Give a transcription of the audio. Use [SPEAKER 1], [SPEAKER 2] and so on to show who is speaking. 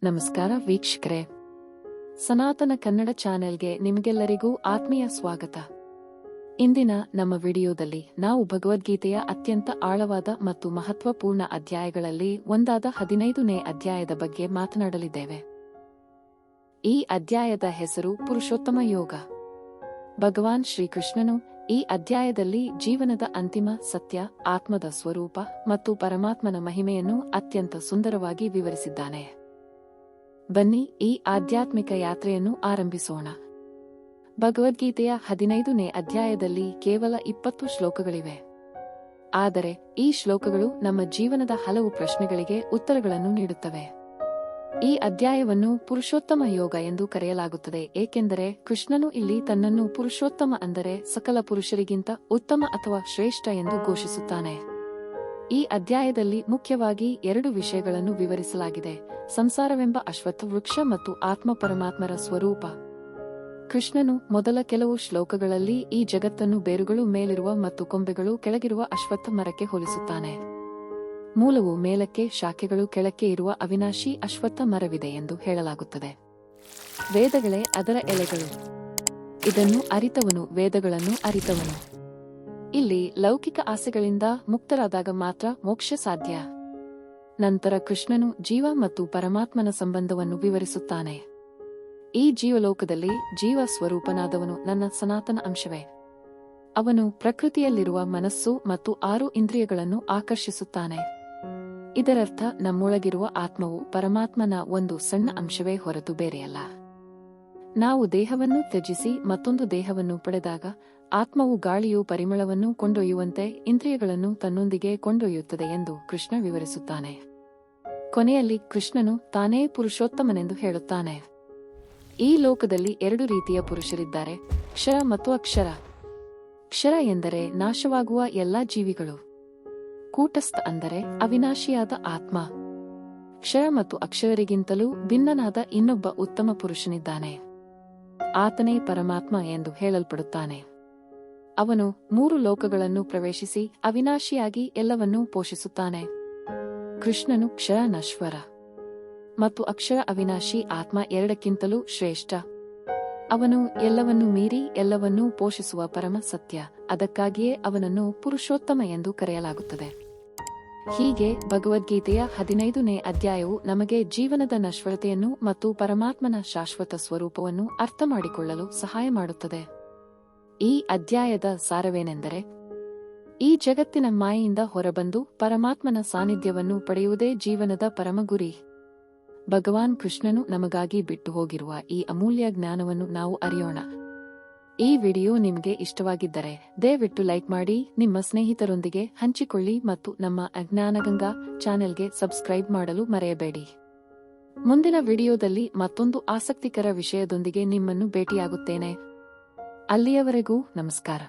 [SPEAKER 1] ನಮಸ್ಕಾರ ವೀಕ್ಷಕರೇ, ಸನಾತನ ಕನ್ನಡ ಚಾನೆಲ್ಗೆ ನಿಮಗೆಲ್ಲರಿಗೂ ಆತ್ಮೀಯ ಸ್ವಾಗತ. ಇಂದಿನ ನಮ್ಮ ವಿಡಿಯೋದಲ್ಲಿ ನಾವು ಭಗವದ್ಗೀತೆಯ ಅತ್ಯಂತ ಆಳವಾದ ಮತ್ತು ಮಹತ್ವಪೂರ್ಣ ಅಧ್ಯಾಯಗಳಲ್ಲಿ ಒಂದಾದ 15ನೇ ಅಧ್ಯಾಯದ ಬಗ್ಗೆ ಮಾತನಾಡಲಿದ್ದೇವೆ. ಈ ಅಧ್ಯಾಯದ ಹೆಸರು ಪುರುಷೋತ್ತಮ ಯೋಗ. ಭಗವಾನ್ ಶ್ರೀಕೃಷ್ಣನು ಈ ಅಧ್ಯಾಯದಲ್ಲಿ ಜೀವನದ ಅಂತಿಮ ಸತ್ಯ, ಆತ್ಮದ ಸ್ವರೂಪ ಮತ್ತು ಪರಮಾತ್ಮನ ಮಹಿಮೆಯನ್ನು ಅತ್ಯಂತ ಸುಂದರವಾಗಿ ವಿವರಿಸಿದ್ದಾನೆ. ಬನ್ನಿ ಈ ಆಧ್ಯಾತ್ಮಿಕ ಯಾತ್ರೆಯನ್ನು ಆರಂಭಿಸೋಣ. ಭಗವದ್ಗೀತೆಯ 15ನೇ ಅಧ್ಯಾಯದಲ್ಲಿ ಕೇವಲ 20 ಶ್ಲೋಕಗಳಿವೆ. ಆದರೆ ಈ ಶ್ಲೋಕಗಳು ನಮ್ಮ ಜೀವನದ ಹಲವು ಪ್ರಶ್ನೆಗಳಿಗೆ ಉತ್ತರಗಳನ್ನು ನೀಡುತ್ತವೆ. ಈ ಅಧ್ಯಾಯವನ್ನು ಪುರುಷೋತ್ತಮ ಯೋಗ ಎಂದು ಕರೆಯಲಾಗುತ್ತದೆ, ಏಕೆಂದರೆ ಕೃಷ್ಣನು ಇಲ್ಲಿ ತನ್ನನ್ನು ಪುರುಷೋತ್ತಮ ಅಂದರೆ ಸಕಲ ಪುರುಷರಿಗಿಂತ ಉತ್ತಮ ಅಥವಾ ಶ್ರೇಷ್ಠ ಎಂದು ಘೋಷಿಸುತ್ತಾನೆ. ಈ ಅಧ್ಯಾಯದಲ್ಲಿ ಮುಖ್ಯವಾಗಿ 2 ವಿಷಯಗಳನ್ನು ವಿವರಿಸಲಾಗಿದೆ: ಸಂಸಾರವೆಂಬ ಅಶ್ವತ್ಥ ವೃಕ್ಷ ಮತ್ತು ಆತ್ಮ ಪರಮಾತ್ಮರ ಸ್ವರೂಪ. ಕೃಷ್ಣನು ಮೊದಲ ಕೆಲವು ಶ್ಲೋಕಗಳಲ್ಲಿ ಈ ಜಗತ್ತನ್ನು ಬೇರುಗಳು ಮೇಲಿರುವ ಮತ್ತು ಕೊಂಬೆಗಳು ಕೆಳಗಿರುವ ಅಶ್ವತ್ಥ ಮರಕ್ಕೆ ಹೋಲಿಸುತ್ತಾನೆ. ಮೂಲವು ಮೇಲಕ್ಕೆ, ಶಾಖೆಗಳು ಕೆಳಕ್ಕೆ ಇರುವ ಅವಿನಾಶಿ ಅಶ್ವತ್ಥ ಮರವಿದೆ ಎಂದು ಹೇಳಲಾಗುತ್ತದೆ. ವೇದಗಳೇ ಅದರ ಎಲೆಗಳು. ಇದನ್ನು ಅರಿತವನು ವೇದಗಳನ್ನು ಅರಿತವನು. ಇಲ್ಲಿ ಲೌಕಿಕ ಆಸೆಗಳಿಂದ ಮುಕ್ತರಾದಾಗ ಮಾತ್ರ ಮೋಕ್ಷ ಸಾಧ್ಯ. ನಂತರ ಕೃಷ್ಣನು ಜೀವ ಮತ್ತು ಪರಮಾತ್ಮನ ಸಂಬಂಧವನ್ನು ವಿವರಿಸುತ್ತಾನೆ. ಈ ಜೀವಲೋಕದಲ್ಲಿ ಜೀವ ಸ್ವರೂಪನಾದವನು ನನ್ನ ಸನಾತನ ಅಂಶವೇ. ಅವನು ಪ್ರಕೃತಿಯಲ್ಲಿರುವ ಮನಸ್ಸು ಮತ್ತು 6 ಇಂದ್ರಿಯಗಳನ್ನು ಆಕರ್ಷಿಸುತ್ತಾನೆ. ಇದರರ್ಥ ನಮ್ಮೊಳಗಿರುವ ಆತ್ಮವು ಪರಮಾತ್ಮನ ಒಂದು ಸಣ್ಣ ಅಂಶವೇ ಹೊರತು ಬೇರೆಯಲ್ಲ. ನಾವು ದೇಹವನ್ನು ತ್ಯಜಿಸಿ ಮತ್ತೊಂದು ದೇಹವನ್ನು ಪಡೆದಾಗ ಆತ್ಮವು ಗಾಳಿಯು ಪರಿಮಳವನ್ನು ಕೊಂಡೊಯ್ಯುವಂತೆ ಇಂದ್ರಿಯಗಳನ್ನು ತನ್ನೊಂದಿಗೆ ಕೊಂಡೊಯ್ಯುತ್ತದೆ ಎಂದು ಕೃಷ್ಣ ವಿವರಿಸುತ್ತಾನೆ. ಕೊನೆಯಲ್ಲಿ ಕೃಷ್ಣನು ತಾನೇ ಪುರುಷೋತ್ತಮನೆಂದು ಹೇಳುತ್ತಾನೆ. ಈ ಲೋಕದಲ್ಲಿ 2 ರೀತಿಯ ಪುರುಷರಿದ್ದಾರೆ: ಕ್ಷರ ಮತ್ತು ಅಕ್ಷರ. ಕ್ಷರ ಎಂದರೆ ನಾಶವಾಗುವ ಎಲ್ಲಾ ಜೀವಿಗಳು. ಕೂಟಸ್ಥ ಅಂದರೆ ಅವಿನಾಶಿಯಾದ ಆತ್ಮ. ಕ್ಷರ ಮತ್ತು ಅಕ್ಷರರಿಗಿಂತಲೂ ಭಿನ್ನನಾದ ಇನ್ನೊಬ್ಬ ಉತ್ತಮ ಪುರುಷನಿದ್ದಾನೆ. ಆತನೇ ಪರಮಾತ್ಮ ಎಂದು ಹೇಳಲ್ಪಡುತ್ತಾನೆ. ಅವನು 3 ಲೋಕಗಳನ್ನು ಪ್ರವೇಶಿಸಿ ಅವಿನಾಶಿಯಾಗಿ ಎಲ್ಲವನ್ನೂ ಪೋಷಿಸುತ್ತಾನೆ. ಕೃಷ್ಣನು ಕ್ಷರ ನಶ್ವರ ಮತ್ತು ಅಕ್ಷರ ಅವಿನಾಶಿ ಆತ್ಮ ಎರಡಕ್ಕಿಂತಲೂ ಶ್ರೇಷ್ಠ. ಅವನು ಎಲ್ಲವನ್ನೂ ಮೀರಿ ಎಲ್ಲವನ್ನೂ ಪೋಷಿಸುವ ಪರಮ ಸತ್ಯ. ಅದಕ್ಕಾಗಿಯೇ ಅವನನ್ನು ಪುರುಷೋತ್ತಮ ಎಂದು ಕರೆಯಲಾಗುತ್ತದೆ. ಹೀಗೆ ಭಗವದ್ಗೀತೆಯ 15ನೇ ಅಧ್ಯಾಯವು ನಮಗೆ ಜೀವನದ ನಶ್ವರತೆಯನ್ನು ಮತ್ತು ಪರಮಾತ್ಮನ ಶಾಶ್ವತ ಸ್ವರೂಪವನ್ನು ಅರ್ಥಮಾಡಿಕೊಳ್ಳಲು ಸಹಾಯ ಮಾಡುತ್ತದೆ. ಈ ಅಧ್ಯಾಯದ ಸಾರವೇನೆಂದರೆ, ಈ ಜಗತ್ತಿನ ಮಾಯೆಯಿಂದ ಹೊರಬಂದು ಪರಮಾತ್ಮನ ಸಾನ್ನಿಧ್ಯವನ್ನು ಪಡೆಯುವುದೇ ಜೀವನದ ಪರಮ ಗುರಿ. ಭಗವಾನ್ ಕೃಷ್ಣನು ನಮಗಾಗಿ ಬಿಟ್ಟು ಹೋಗಿರುವ ಈ ಅಮೂಲ್ಯ ಜ್ಞಾನವನ್ನು ನಾವು ಅರಿಯೋಣ. ಈ ವಿಡಿಯೋ ನಿಮಗೆ ಇಷ್ಟವಾಗಿದ್ದರೆ ದಯವಿಟ್ಟು ಲೈಕ್ ಮಾಡಿ, ನಿಮ್ಮ ಸ್ನೇಹಿತರೊಂದಿಗೆ ಹಂಚಿಕೊಳ್ಳಿ ಮತ್ತು ನಮ್ಮ ಅಜ್ಞಾನಗಂಗಾ ಚಾನೆಲ್ಗೆ ಸಬ್ಸ್ಕ್ರೈಬ್ ಮಾಡಲು ಮರೆಯಬೇಡಿ. ಮುಂದಿನ ವಿಡಿಯೋದಲ್ಲಿ ಮತ್ತೊಂದು ಆಸಕ್ತಿಕರ ವಿಷಯದೊಂದಿಗೆ ನಿಮ್ಮನ್ನು ಭೇಟಿಯಾಗುತ್ತೇನೆ. ಅಲ್ಲಿಯವರೆಗೂ ನಮಸ್ಕಾರ.